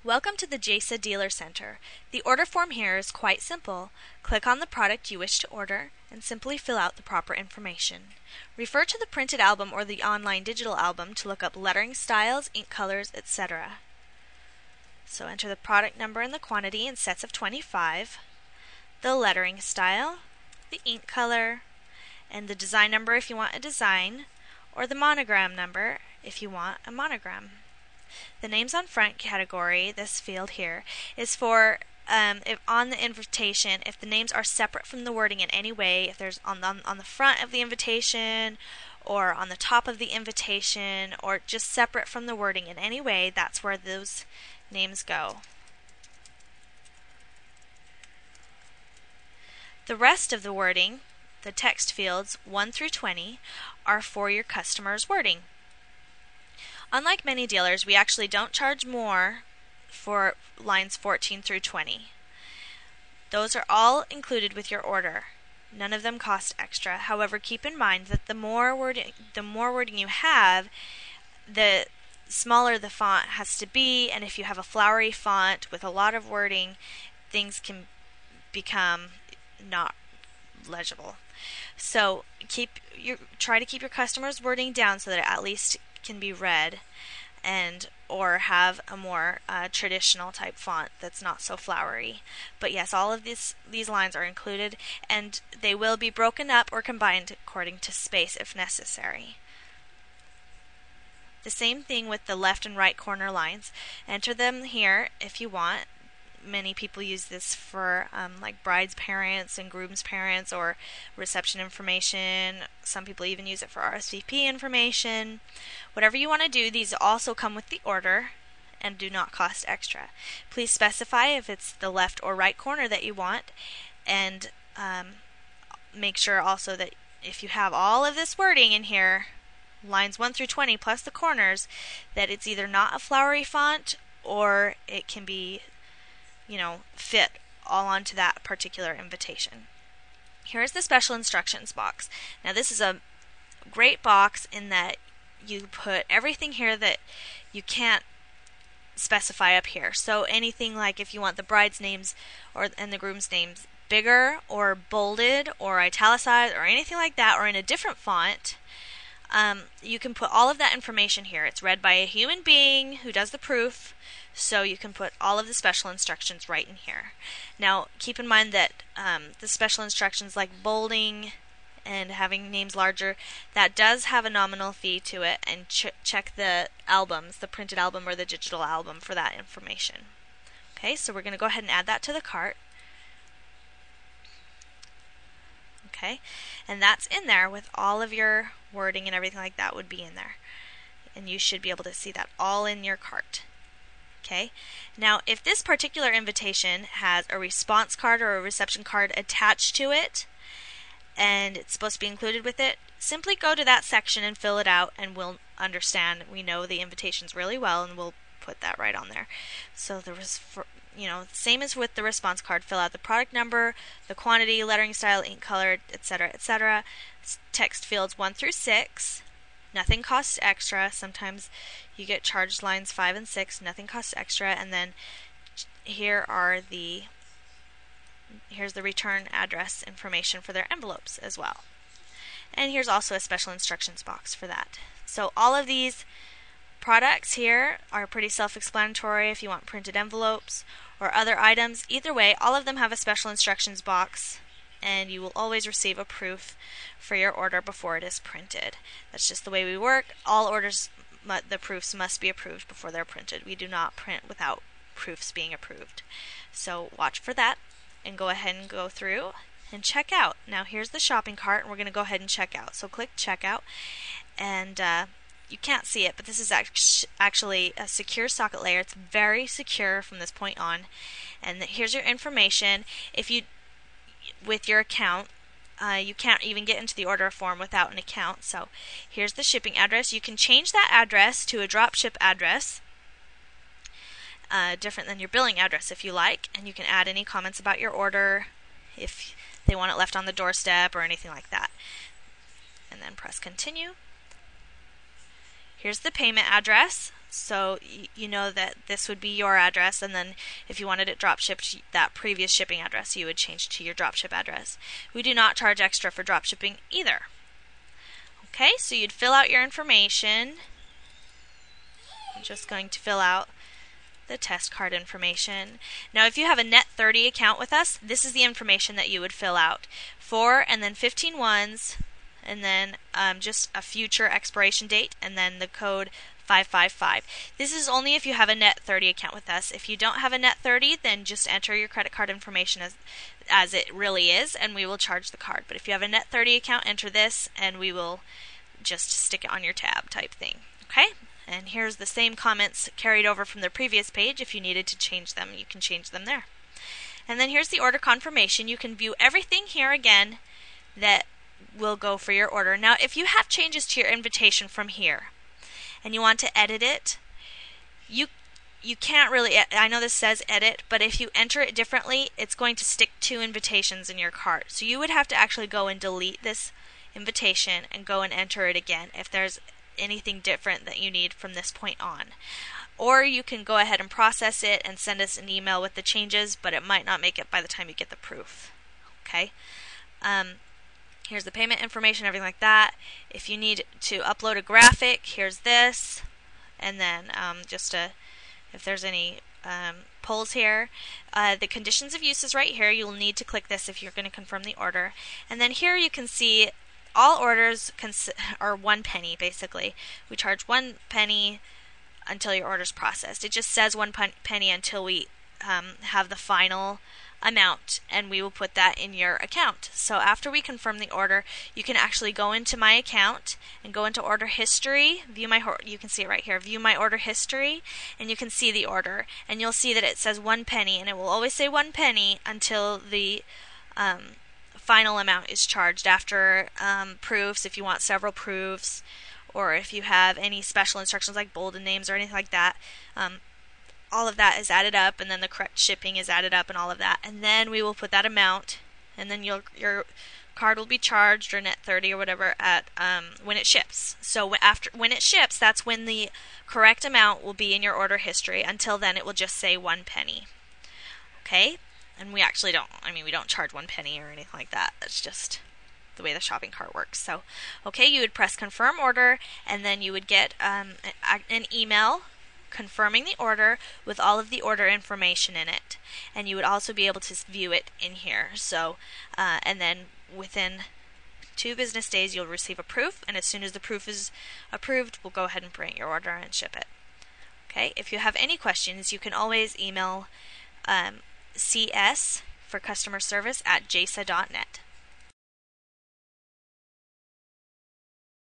Welcome to the Jaysa Dealer Center. The order form here is quite simple. Click on the product you wish to order and simply fill out the proper information. Refer to the printed album or the online digital album to look up lettering styles, ink colors, etc. So enter the product number and the quantity in sets of 25, the lettering style, the ink color, and the design number if you want a design, or the monogram number if you want a monogram. The names on front category, this field here, is for if on the invitation, if the names are separate from the wording in any way, if there's on the front of the invitation or on the top of the invitation or just separate from the wording in any way, that's where those names go. The rest of the wording, the text fields 1 through 20, are for your customer's wording. Unlike many dealers, we actually don't charge more for lines 14 through 20. Those are all included with your order. None of them cost extra. However, keep in mind that the more wording you have, the smaller the font has to be, and if you have a flowery font with a lot of wording, things become not legible. So try to keep your customer's wording down so that it at least can be read, or have a more traditional type font that's not so flowery. But yes, all of these lines are included, and they will be broken up or combined according to space if necessary. The same thing with the left and right corner lines. Enter them here if you want. Many people use this for like bride's parents and groom's parents or reception information. Some people even use it for RSVP information. Whatever you want to do, these also come with the order and do not cost extra. Please specify if it's the left or right corner that you want, and make sure also that if you have all of this wording in here, lines 1 through 20 plus the corners, that it's either not a flowery font or it can be fit all onto that particular invitation. Here is the special instructions box. Now this is a great box in that you put everything here that you can't specify up here. So anything like if you want the bride's names and the groom's names bigger or bolded or italicized or anything like that, or in a different font, you can put all of that information here. It's read by a human being who does the proof, so you can put all of the special instructions right in here. Now keep in mind that the special instructions like bolding and having names larger, that does have a nominal fee to it, and check the albums, the printed album or the digital album, for that information. Okay, so we're going to go ahead and add that to the cart. Okay, and that's in there with all of your wording and everything like that would be in there. And you should be able to see that all in your cart. Okay, now if this particular invitation has a response card or a reception card attached to it, and it's supposed to be included with it, simply go to that section and fill it out, and we'll understand. We know the invitations really well, and we'll put that right on there. So same as with the response card, fill out the product number, the quantity, lettering style, ink color, etc., etc. Text fields 1 through 6. Nothing costs extra. Sometimes you get charged lines 5 and 6. Nothing costs extra. And then here's the return address information for their envelopes as well. And here's also a special instructions box for that. So all of these products here are pretty self-explanatory. If you want printed envelopes or other items, either way, all of them have a special instructions box, and you will always receive a proof for your order before it is printed. That's just the way we work. All orders, the proofs must be approved before they're printed. We do not print without proofs being approved. So watch for that and go ahead and go through and check out. Now here's the shopping cart, and we're going to go ahead and check out. So click checkout, and you can't see it, but this is actually a secure socket layer. It's very secure from this point on. And here's your information. With your account, you can't even get into the order form without an account. So here's the shipping address. You can change that address to a dropship address, different than your billing address if you like, and you can add any comments about your order if they want it left on the doorstep or anything like that. And then press continue. Here's the payment address. So you know that this would be your address, and then if you wanted it drop shipped, that previous shipping address you would change to your drop ship address. We do not charge extra for drop shipping either. Okay, so you'd fill out your information. I'm just going to fill out the test card information. Now if you have a net 30 account with us, this is the information that you would fill out. 4 and then 15 ones, and then just a future expiration date, and then the code 555. This is only if you have a net 30 account with us. If you don't have a net 30, then just enter your credit card information as it really is, and we will charge the card. But if you have a net 30 account, enter this, and we will just stick it on your tab type thing. Okay? And here's the same comments carried over from the previous page. If you needed to change them, you can change them there. And then here's the order confirmation. You can view everything here again that will go for your order. Now, if you have changes to your invitation from here and you want to edit it, you can't really, I know this says edit, but if you enter it differently, it's going to stick 2 invitations in your cart. So you would have to actually go and delete this invitation and go and enter it again if there's anything different that you need from this point on. Or you can go ahead and process it and send us an email with the changes, but it might not make it by the time you get the proof. Okay? Here's the payment information, everything like that. If you need to upload a graphic, here's this. And then if there's any polls here. The conditions of use is right here. You'll need to click this if you're going to confirm the order. And then here you can see all orders are 1 penny, basically. We charge 1 penny until your order's processed. It just says 1 penny until we have the final amount, and we will put that in your account. So after we confirm the order, you can actually go into my account and go into order history, you can see it right here, view my order history, and you can see the order, and you'll see that it says 1 penny, and it will always say 1 penny until the final amount is charged. After proofs, if you want several proofs, or if you have any special instructions like bolded names or anything like that, all of that is added up, and then the correct shipping is added up and all of that, and then we will put that amount, and then your card will be charged, or net 30 or whatever, at when it ships. So when it ships, that's when the correct amount will be in your order history. Until then, it will just say 1 penny. Okay? And we actually we don't charge 1 penny or anything like that. That's just the way the shopping cart works. So, okay, you would press confirm order, and then you would get an email confirming the order with all of the order information in it. And you would also be able to view it in here. So, and then within 2 business days, you'll receive a proof, and as soon as the proof is approved, we'll go ahead and print your order and ship it. Okay, if you have any questions, you can always email CS for customer service at jaysa.net.